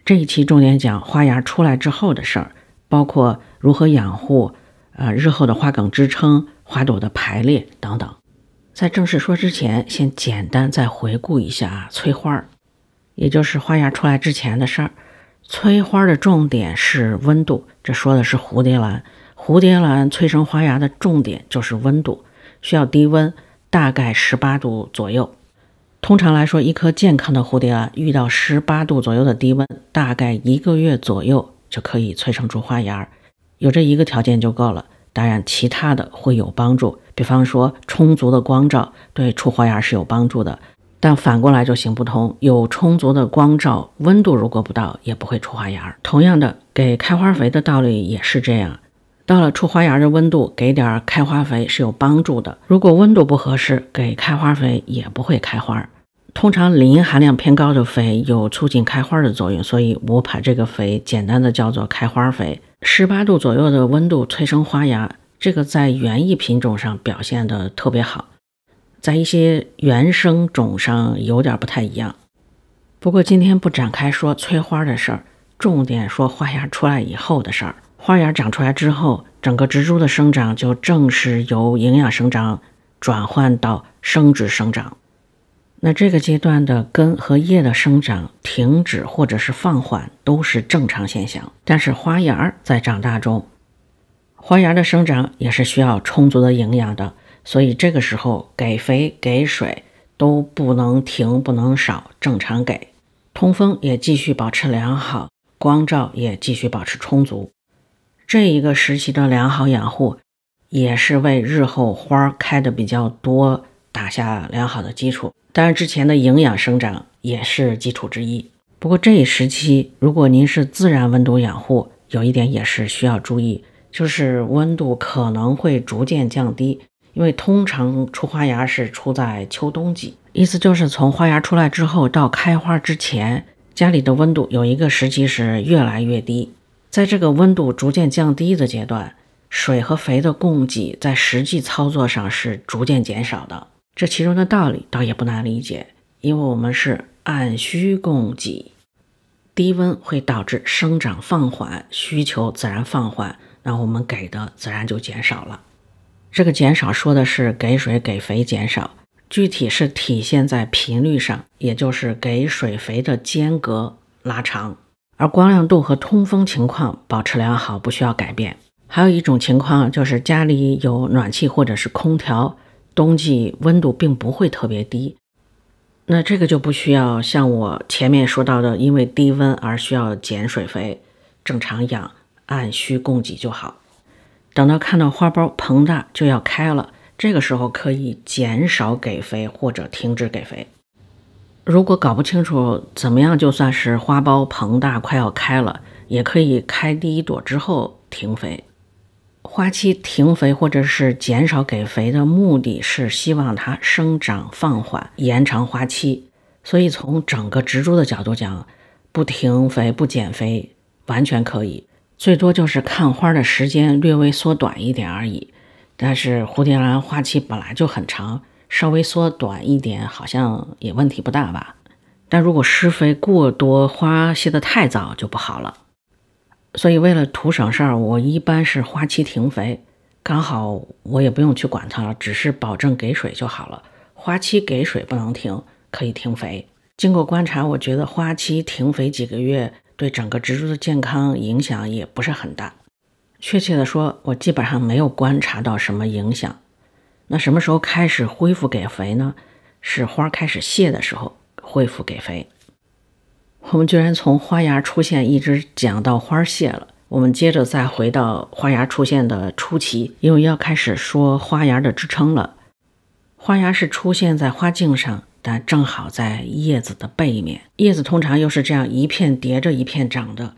这一期重点讲花芽出来之后的事儿，包括如何养护，日后的花梗支撑、花朵的排列等等。在正式说之前，先简单再回顾一下催花，也就是花芽出来之前的事儿。催花的重点是温度，这说的是蝴蝶兰。蝴蝶兰催生花芽的重点就是温度，需要低温，大概18度左右。通常来说，一颗健康的蝴蝶兰遇到18度左右的低温，大概1个月左右就可以催生出花芽。有这一个条件就够了，当然其他的会有帮助，比方说充足的光照对出花芽是有帮助的，但反过来就行不通，有充足的光照，温度如果不到也不会出花芽。同样的，给开花肥的道理也是这样，到了出花芽的温度，给点开花肥是有帮助的，如果温度不合适，给开花肥也不会开花。通常磷含量偏高的肥有促进开花的作用，所以我把这个肥简单的叫做开花肥。18度左右的温度催生花芽，这个在园艺品种上表现的特别好，在一些原生种上有点不太一样。不过今天不展开说催花的事儿，重点说花芽出来以后的事儿。花芽长出来之后，整个植株的生长就正式由营养生长转换到生殖生长。那这个阶段的根和叶的生长停止或者是放缓都是正常现象，但是花芽在长大中，花芽的生长也是需要充足的营养的，所以这个时候给肥给水都不能停不能少，正常给。通风也继续保持良好，光照也继续保持充足。这一个时期的良好养护也是为日后花开的比较多打下良好的基础，当然之前的营养生长也是基础之一。不过这一时期如果您是自然温度养护，有一点也是需要注意，就是温度可能会逐渐降低，因为通常出花芽是出在秋冬季，意思就是从花芽出来之后到开花之前，家里的温度有一个时期是越来越低。在这个温度逐渐降低的阶段，水和肥的供给在实际操作上是逐渐减少的。这其中的道理倒也不难理解，因为我们是按需供给，低温会导致生长放缓，需求自然放缓，那我们给的自然就减少了。这个减少说的是给水给肥减少，具体是体现在频率上，也就是给水肥的间隔拉长，而光亮度和通风情况保持良好，不需要改变。还有一种情况就是家里有暖气或者是空调，冬季温度并不会特别低，那这个就不需要像我前面说到的因为低温而需要减水肥，正常养按需供给就好。等到看到花苞膨大就要开了，这个时候可以减少给肥或者停止给肥。如果搞不清楚怎么样就算是花苞膨大快要开了，也可以开第一朵之后停肥。花期停肥或者是减少给肥的目的是希望它生长放缓，延长花期。所以从整个植株的角度讲，不停肥不减肥完全可以，最多就是看花的时间略微缩短一点而已。但是蝴蝶兰花期本来就很长，稍微缩短一点好像也问题不大吧。但如果施肥过多，花谢得太早就不好了。所以为了图省事儿，我一般是花期停肥，刚好我也不用去管它了，只是保证给水就好了。花期给水不能停，可以停肥。经过观察，我觉得花期停肥几个月对整个植株的健康影响也不是很大。确切的说，我基本上没有观察到什么影响。那什么时候开始恢复给肥呢？是花开始谢的时候恢复给肥。我们居然从花芽出现一直讲到花谢了，我们接着再回到花芽出现的初期，因为要开始说花芽的支撑了。花芽是出现在花茎上，但正好在叶子的背面，叶子通常又是这样一片叠着一片长的，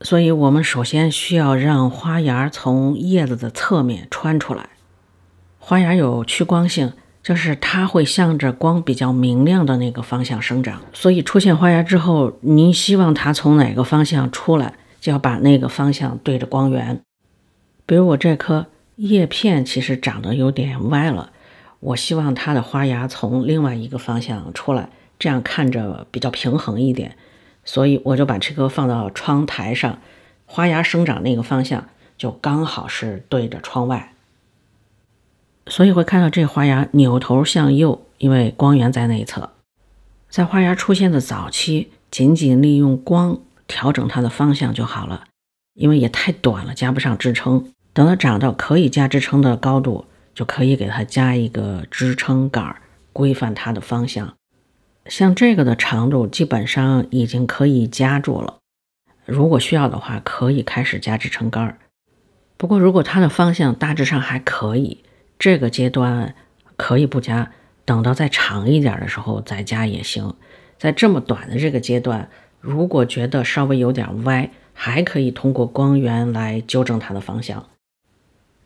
所以我们首先需要让花芽从叶子的侧面穿出来。花芽有趋光性，就是它会向着光比较明亮的那个方向生长，所以出现花芽之后，您希望它从哪个方向出来，就要把那个方向对着光源。比如我这棵叶片其实长得有点歪了，我希望它的花芽从另外一个方向出来，这样看着比较平衡一点。所以我就把这棵放到窗台上，花芽生长那个方向就刚好是对着窗外，所以会看到这花芽扭头向右，因为光源在内侧。在花芽出现的早期，仅仅利用光调整它的方向就好了，因为也太短了，加不上支撑。等它长到可以加支撑的高度，就可以给它加一个支撑杆，规范它的方向。像这个的长度基本上已经可以夹住了，如果需要的话可以开始加支撑杆。不过如果它的方向大致上还可以，这个阶段可以不加，等到再长一点的时候再加也行。在这么短的这个阶段，如果觉得稍微有点歪，还可以通过光源来纠正它的方向。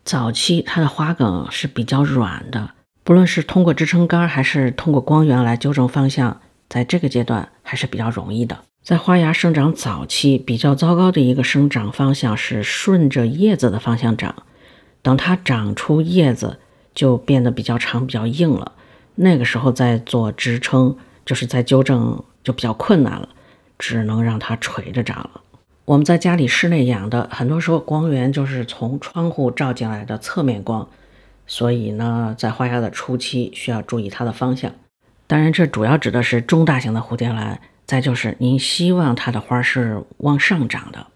早期它的花梗是比较软的，不论是通过支撑杆还是通过光源来纠正方向，在这个阶段还是比较容易的。在花芽生长早期，比较糟糕的一个生长方向是顺着叶子的方向长，等它长出叶子就变得比较长比较硬了，那个时候再做支撑，就是在纠正就比较困难了，只能让它垂着长了。我们在家里室内养的，很多时候光源就是从窗户照进来的侧面光，所以呢，在花芽的初期需要注意它的方向。当然这主要指的是中大型的蝴蝶兰，再就是您希望它的花是往上长的。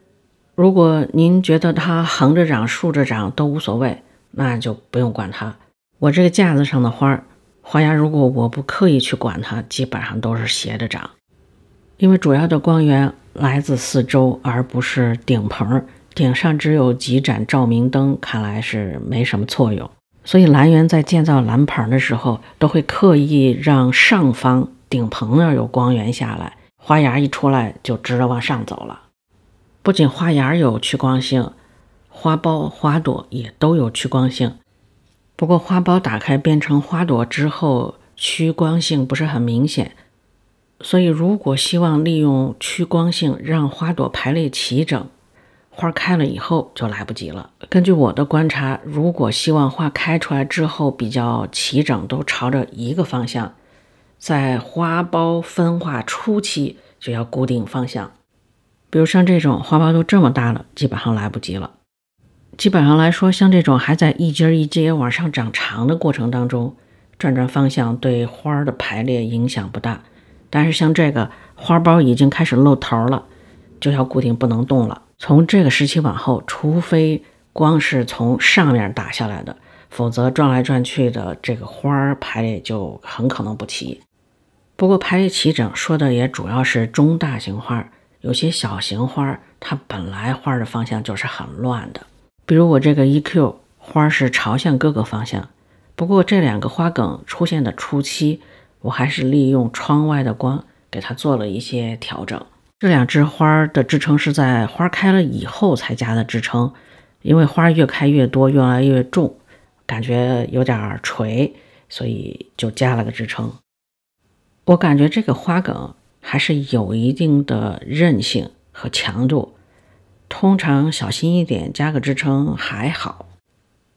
如果您觉得它横着长竖着长都无所谓，那就不用管它。我这个架子上的花芽如果我不刻意去管它，基本上都是斜着长，因为主要的光源来自四周，而不是顶棚，顶上只有几盏照明灯，看来是没什么作用。所以兰园在建造兰棚的时候，都会刻意让上方顶棚那儿有光源下来，花芽一出来就直着往上走了。不仅花芽有趋光性，花苞花朵也都有趋光性。不过花苞打开变成花朵之后，趋光性不是很明显，所以如果希望利用趋光性让花朵排列齐整，花开了以后就来不及了。根据我的观察，如果希望花开出来之后比较齐整，都朝着一个方向，在花苞分化初期就要固定方向。比如像这种花苞都这么大了，基本上来不及了。基本上来说，像这种还在一节一节往上长长的过程当中，转方向对花的排列影响不大。但是像这个花苞已经开始露头了，就要固定不能动了。从这个时期往后，除非光是从上面打下来的，否则转来转去的这个花排列就很可能不齐。不过排列齐整说的也主要是中大型花，有些小型花它本来花的方向就是很乱的。比如我这个 EQ 花是朝向各个方向，不过这两个花梗出现的初期，我还是利用窗外的光给它做了一些调整。这两只花的支撑是在花开了以后才加的支撑，因为花越开越多，越来越重，感觉有点垂，所以就加了个支撑。我感觉这个花梗还是有一定的韧性和强度，通常小心一点加个支撑还好。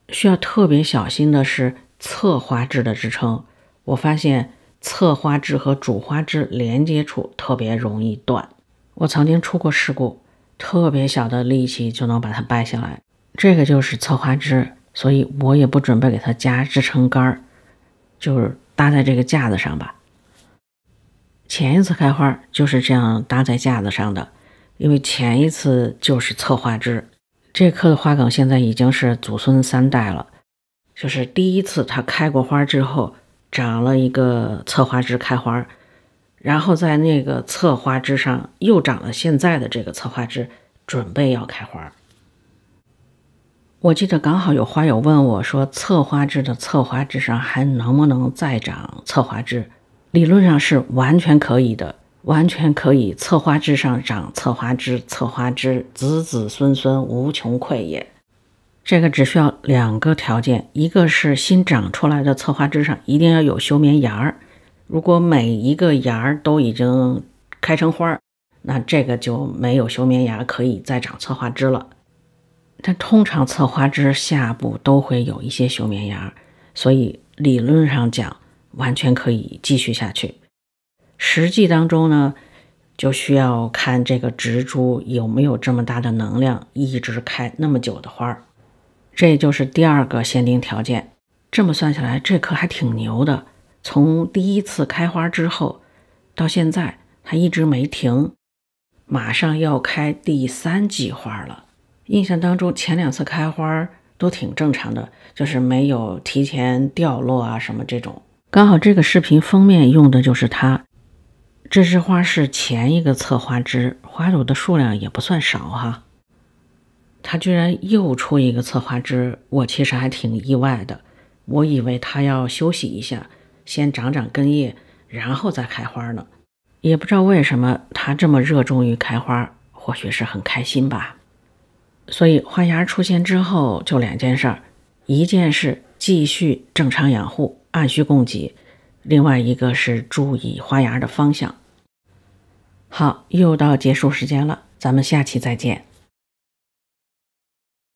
需要特别小心的是侧花枝的支撑，我发现侧花枝和主花枝连接处特别容易断。我曾经出过事故，特别小的力气就能把它掰下来，这个就是侧花枝，所以我也不准备给它加支撑杆，就是搭在这个架子上吧。前一次开花就是这样搭在架子上的，因为前一次就是侧花枝。这棵的花梗现在已经是祖孙3代了，就是第一次它开过花之后长了一个侧花枝开花，然后在那个侧花枝上又长了现在的这个侧花枝，准备要开花。我记得刚好有花友问我说，侧花枝的侧花枝上还能不能再长侧花枝？理论上是完全可以的，完全可以侧花枝上长侧花枝，侧花枝子子孙孙无穷匮也。这个只需要2个条件，一个是新长出来的侧花枝上一定要有休眠芽，如果每一个芽都已经开成花，那这个就没有休眠芽可以再长侧花枝了。但通常侧花枝下部都会有一些休眠芽，所以理论上讲完全可以继续下去。实际当中呢，就需要看这个植株有没有这么大的能量，一直开那么久的花。这就是第2个限定条件。这么算下来，这棵还挺牛的，从第1次开花之后到现在它一直没停，马上要开第3季花了。印象当中前2次开花都挺正常的，就是没有提前掉落啊什么这种。刚好这个视频封面用的就是它。这枝花是前一个侧花枝，花朵的数量也不算少哈。它居然又出一个侧花枝，我其实还挺意外的。我以为它要休息一下，先长长根叶，然后再开花呢。也不知道为什么它这么热衷于开花，或许是很开心吧。所以花芽出现之后就2件事儿，一件是继续正常养护，按需供给，另外一个是注意花芽的方向。好，又到结束时间了，咱们下期再见。